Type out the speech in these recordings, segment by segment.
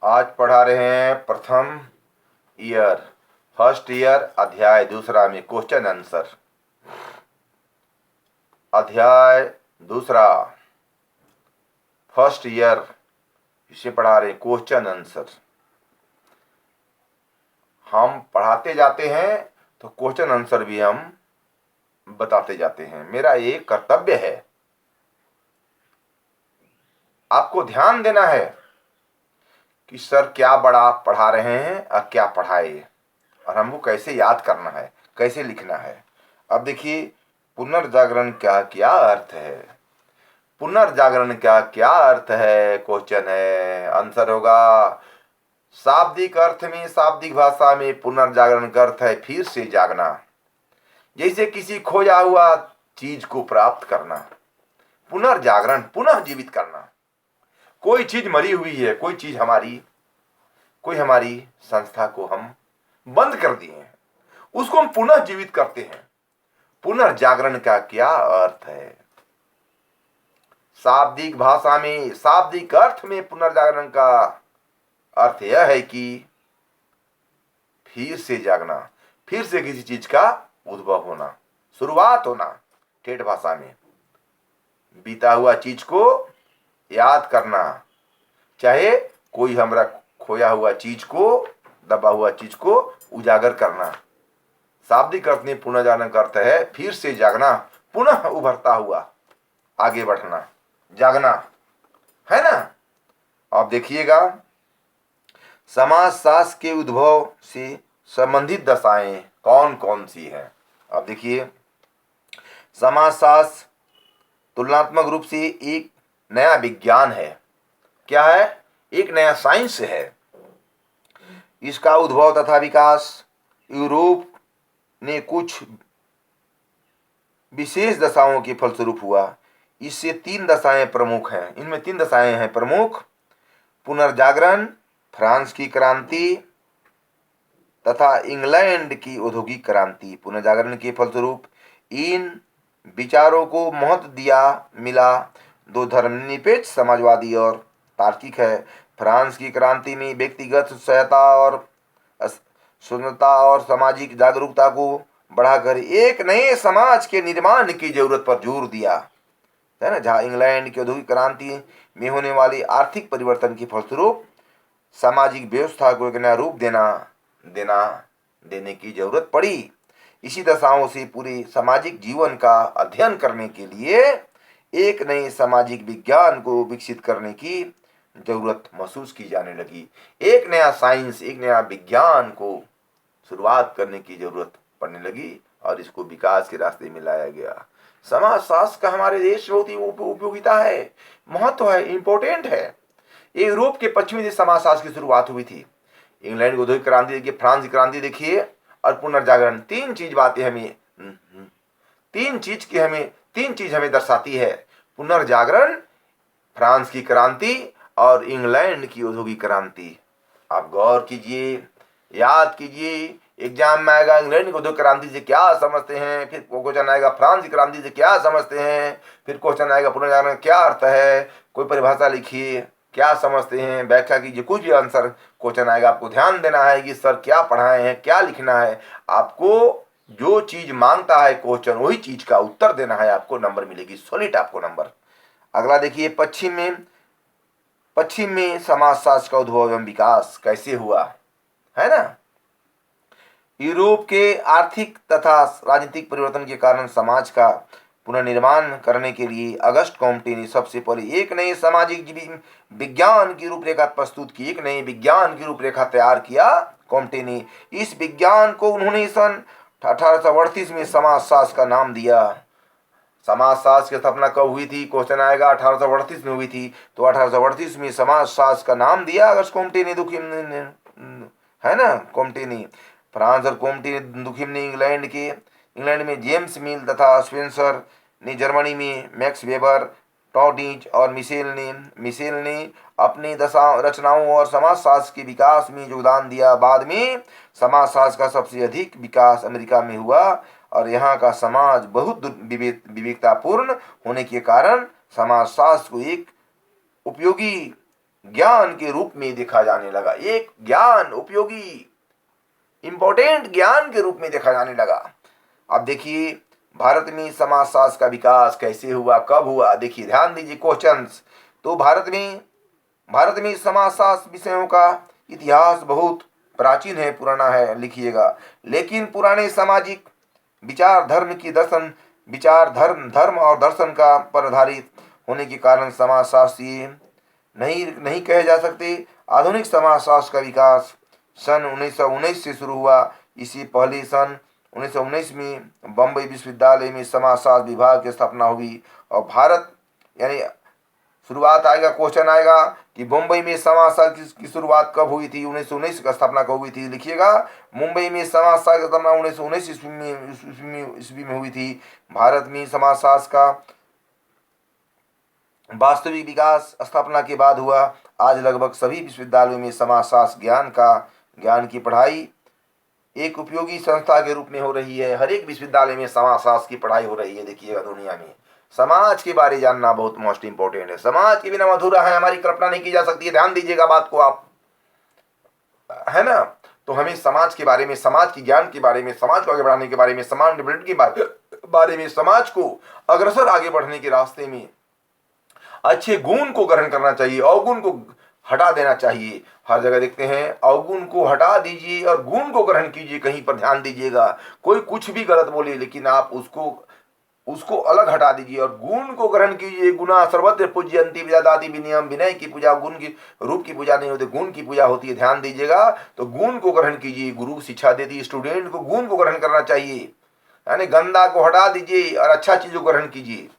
आज पढ़ा रहे हैं प्रथम ईयर फर्स्ट ईयर अध्याय दूसरा में क्वेश्चन आंसर। अध्याय दूसरा फर्स्ट ईयर, इसे पढ़ा रहे हैं क्वेश्चन आंसर। हम पढ़ाते जाते हैं तो क्वेश्चन आंसर भी हम बताते जाते हैं। मेरा एक कर्तव्य है, आपको ध्यान देना है कि सर क्या बड़ा पढ़ा रहे हैं और क्या पढ़ाए, और हमको कैसे याद करना है, कैसे लिखना है। अब देखिए, पुनर्जागरण का क्या अर्थ है? पुनर्जागरण का क्या अर्थ है? क्वेश्चन है, आंसर होगा शाब्दिक अर्थ में, शाब्दिक भाषा में पुनर्जागरण का अर्थ है फिर से जागना। जैसे किसी खोया हुआ चीज को प्राप्त करना, पुनर्जागरण, पुनः जीवित करना। कोई चीज मरी हुई है, कोई हमारी संस्था को हम बंद कर दिए हैं, उसको हम पुनः जीवित करते हैं। पुनर्जागरण का क्या अर्थ है? शाब्दिक भाषा में, शाब्दिक अर्थ में पुनर्जागरण का अर्थ यह है कि फिर से जागना, फिर से किसी चीज का उद्भव होना, शुरुआत होना। ठेठ भाषा में बीता हुआ चीज को याद करना, चाहे कोई हमारा खोया हुआ चीज को, दबा हुआ चीज को उजागर करना। शाब्दिक अर्थ में पुनर्जागरण का अर्थ है फिर से जागना, पुनः उभरता हुआ आगे बढ़ना, जागना, है ना। अब देखिएगा, समासशास्त्र के उद्भव से संबंधित दशाएं कौन कौन सी हैं। अब देखिए, समासशास्त्र तुलनात्मक रूप से एक नया विज्ञान है। क्या है? एक नया साइंस है। इसका उद्भव तथा विकास यूरोप ने कुछ विशेष दशाओं के फलस्वरूप हुआ। इससे तीन दशाएं प्रमुख हैं, इनमें तीन दशाएं हैं प्रमुख: पुनर्जागरण, फ्रांस की क्रांति तथा इंग्लैंड की औद्योगिक क्रांति। पुनर्जागरण के फलस्वरूप इन विचारों को महत्व दिया मिला। दो धर्मनिरपेक्ष, समाजवादी और तार्किक है। फ्रांस की क्रांति में व्यक्तिगत सहायता और स्वतंत्रता और सामाजिक जागरूकता को बढ़ाकर एक नए समाज के निर्माण की जरूरत पर जोर दिया, है ना। जहाँ इंग्लैंड की औद्योगिक क्रांति में होने वाली आर्थिक परिवर्तन के फलस्वरूप सामाजिक व्यवस्था को एक नया रूप देने की जरूरत पड़ी। इसी दशाओं से पूरे सामाजिक जीवन का अध्ययन करने के लिए एक नए सामाजिक विज्ञान को विकसित करने की जरूरत महसूस की जाने लगी। एक नया साइंस, एक नया विज्ञान को शुरुआत करने की जरूरत पड़ने लगी और इसको विकास के रास्ते में लाया गया। समाजशास्त्र का हमारे देश बहुत ही उपयोगिता है, महत्व है, इंपॉर्टेंट है। यूरोप के पश्चिमी देश समाजशास्त्र की शुरुआत हुई थी। इंग्लैंड की औद्योगिक क्रांति देखिए, फ्रांस की क्रांति देखिए, और पुनर्जागरण। तीन चीज हमें दर्शाती है: पुनर्जागरण, फ्रांस की क्रांति और इंग्लैंड की औद्योगिक क्रांति। आप गौर कीजिए, याद कीजिए, एग्जाम में आएगा इंग्लैंड की औद्योगिक क्रांति से क्या समझते हैं, फिर क्वेश्चन आएगा फ्रांस की क्रांति से क्या समझते हैं, फिर क्वेश्चन आएगा पुनर्जागरण क्या अर्थ है, कोई परिभाषा लिखिए, क्या समझते हैं, व्याख्या कीजिए, कुछ भी आंसर क्वेश्चन आएगा। आपको ध्यान देना है कि सर क्या पढ़ाए हैं, क्या लिखना है। आपको जो चीज मांगता है क्वेश्चन, वही चीज का उत्तर देना है, आपको नंबर मिलेगी, सॉलिड आपको नंबर। अगला देखिए, पश्चिम में समाजशास्त्र का उद्भव एवं विकास कैसे हुआ, है ना। यूरोप के आर्थिक तथा राजनीतिक परिवर्तन के कारण समाज का पुनर्निर्माण करने के लिए अगस्ट कॉम्टे ने सबसे पहले एक नए सामाजिक विज्ञान की रूपरेखा प्रस्तुत की, एक नए विज्ञान की रूपरेखा तैयार किया कॉम्टे ने। इस विज्ञान को उन्होंने सन 1838 में समाजशास्त्र का नाम दिया। समाजशास्त्र की स्थापना कब हुई थी, क्वेश्चन आएगा। 1838 में हुई थी, तो 1838 में समाजशास्त्र का नाम दिया अगस्त कॉम्टे ने, है ना, कॉम्टे ने। फ्रांस और कॉम्टे दुखिम ने इंग्लैंड में जेम्स मिल तथा स्पेंसर ने, जर्मनी में मैक्स वेबर, टॉडिज और मिशेल ने अपनी रचनाओं और समाजशास्त्र के विकास में योगदान दिया। बाद में समाजशास्त्र का सबसे अधिक विकास अमेरिका में हुआ और यहाँ का समाज बहुत विविधतापूर्ण होने के कारण समाजशास्त्र को एक उपयोगी ज्ञान के रूप में देखा जाने लगा, एक ज्ञान, उपयोगी इंपॉर्टेंट ज्ञान के रूप में देखा जाने लगा। अब देखिए भारत में समाजशास्त्र का विकास कैसे हुआ, कब हुआ, देखिए ध्यान दीजिए क्वेश्चंस। तो भारत में समाजशास्त्र विषयों का इतिहास बहुत प्राचीन है, पुराना है, लिखिएगा। लेकिन पुराने सामाजिक विचार धर्म और दर्शन का पर आधारित होने के कारण समाजशास्त्री नहीं नहीं कहे जा सकते। आधुनिक समाजशास्त्र का विकास सन 1919 से शुरू हुआ। इसी पहले सन 1919 में बम्बई विश्वविद्यालय में समाजशास्त्र विभाग की स्थापना हुई। और भारत यानी शुरुआत आएगा, क्वेश्चन आएगा कि मुंबई में समाजशास्त्र की शुरुआत कब हुई थी, 1919 का स्थापना कब हुई थी, लिखिएगा। मुंबई में समाजशास्त्र की स्थापना 1919 ईस्वी में हुई थी। भारत में समाजशास्त्र का वास्तविक विकास स्थापना के बाद हुआ। आज लगभग सभी विश्वविद्यालयों में समाजशास्त्र ज्ञान की पढ़ाई एक उपयोगी संस्था के रूप में हो रही है। हर एक विश्वविद्यालय में समाजशास्त्र की पढ़ाई हो रही है। देखिएगा दुनिया में समाज के बारे जानना बहुत मोस्ट इंपॉर्टेंट है। समाज के बिना अधूरा है, हमारी कल्पना नहीं की जा सकती है। ध्यान दीजिएगा बात को आप, है ना। तो हमें समाज के बारे में, समाज के ज्ञान के बारे में, समाज को आगे बढ़ाने के बारे में, समाज डेवलपमेंट के बारे में, समाज को अग्रसर आगे बढ़ने के रास्ते में अच्छे गुण को ग्रहण करना चाहिए, अवगुण को हटा देना चाहिए। हर जगह देखते हैं अवगुण को हटा दीजिए और गुण को ग्रहण कीजिए। कहीं पर ध्यान दीजिएगा, कोई कुछ भी गलत बोले लेकिन आप उसको अलग हटा दीजिए और गुण को ग्रहण कीजिए। गुना सर्वत्र पूज्यन्ति विद्यादाति विनयम, विनय की पूजा गुण की, रूप की पूजा नहीं होती, गुण की पूजा होती है। ध्यान दीजिएगा, तो गुण को ग्रहण कीजिए। गुरु शिक्षा देती है, स्टूडेंट को गुण को ग्रहण करना चाहिए, यानी गंदा को हटा दीजिए और अच्छा चीज को ग्रहण कीजिए।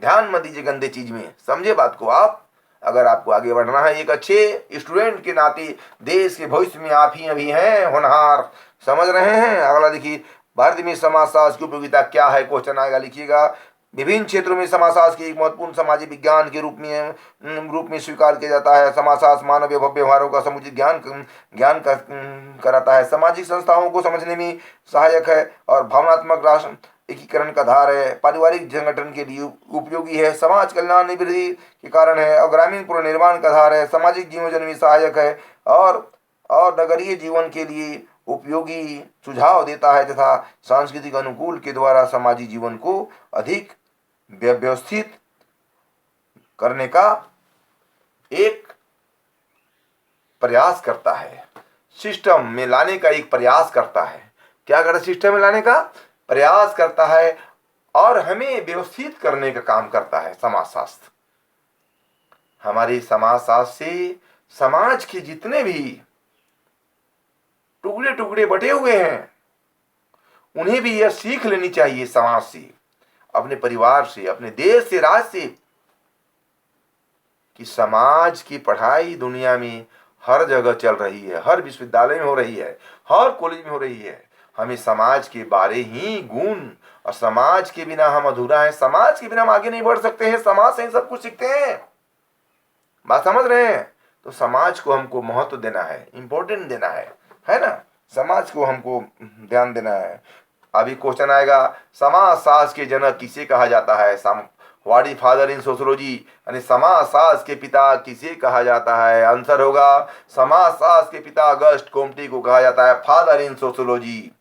ध्यान मत दीजिए गंदे चीज में, समझे बात को आप। अगर आपको आगे बढ़ना है एक अच्छे स्टूडेंट के नाते, देश के भविष्य में आप ही अभी हैं होनहार, समझ रहे हैं। अगला देखिए, भारत में समाजशास्त्र की उपयोगिता क्या है, क्वेश्चन आएगा, लिखिएगा। विभिन्न क्षेत्रों में समाजशास्त्र की एक महत्वपूर्ण सामाजिक विज्ञान के रूप में स्वीकार किया जाता है। समाजशास्त्र मानव व्यवहारों का समुचित ज्ञान कराता है, सामाजिक संस्थाओं को समझने में सहायक है और भावनात्मक राष्ट्र एकीकरण का आधार है। पारिवारिक संगठन के लिए उपयोगी है, समाज कल्याण निवृत्ति के कारण है और ग्रामीण पुनर्निर्माण का आधार है। सामाजिक जीवन में सहायक है और नगरीय जीवन के लिए उपयोगी सुझाव देता है तथा सांस्कृतिक अनुकूल के द्वारा सामाजिक जीवन को अधिक व्यवस्थित करने का एक प्रयास करता है, सिस्टम में लाने का एक प्रयास करता है। क्या करता है? सिस्टम में लाने का प्रयास करता है और हमें व्यवस्थित करने का काम करता है समाजशास्त्र। हमारे समाजशास्त्र से समाज के जितने भी टुकड़े टुकड़े बटे हुए हैं उन्हें भी यह सीख लेनी चाहिए समाज से, अपने परिवार से, अपने देश से, राज्य से, कि समाज की पढ़ाई दुनिया में हर जगह चल रही है, हर विश्वविद्यालय में हो रही है, हर कॉलेज में हो रही है। हमें समाज के बारे ही गुण, और समाज के बिना हम अधूरा हैं, समाज के बिना हम आगे नहीं बढ़ सकते हैं। समाज से ही सब कुछ सीखते हैं, बात समझ रहे हैं। तो समाज को हमको महत्व देना है, इंपॉर्टेंट देना है ना। समाज को हमको ध्यान देना है। अभी क्वेश्चन आएगा, समाजशास्त्र के जनक किसे कहा जाता है? What is father in sociology, यानी समाजशास्त्र के पिता किसे कहा जाता है? आंसर होगा समाजशास्त्र के पिता अगस्ट कोम्टे को कहा जाता है, father in sociology.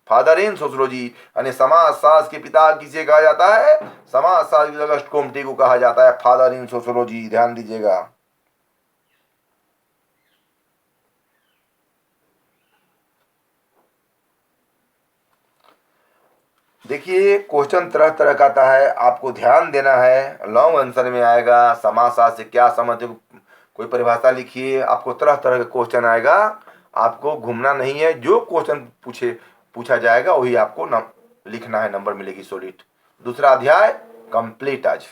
Father in sociology यानी समाजशास्त्र के पिता किसे कहा जाता है? समाजशास्त्र के अगस्ट कोम्टे को कहा जाता है, फादर इन सोशियोलॉजी। ध्यान दीजिएगा। देखिए क्वेश्चन तरह तरह का आता है, आपको ध्यान देना है। लॉन्ग आंसर में आएगा समाजशास्त्र से क्या समझ, कोई परिभाषा लिखिए। आपको तरह तरह का क्वेश्चन आएगा, आपको घूमना नहीं है। जो क्वेश्चन पूछा जाएगा वही आपको लिखना है, नंबर मिलेगी सॉलिड। दूसरा अध्याय कंप्लीट आज।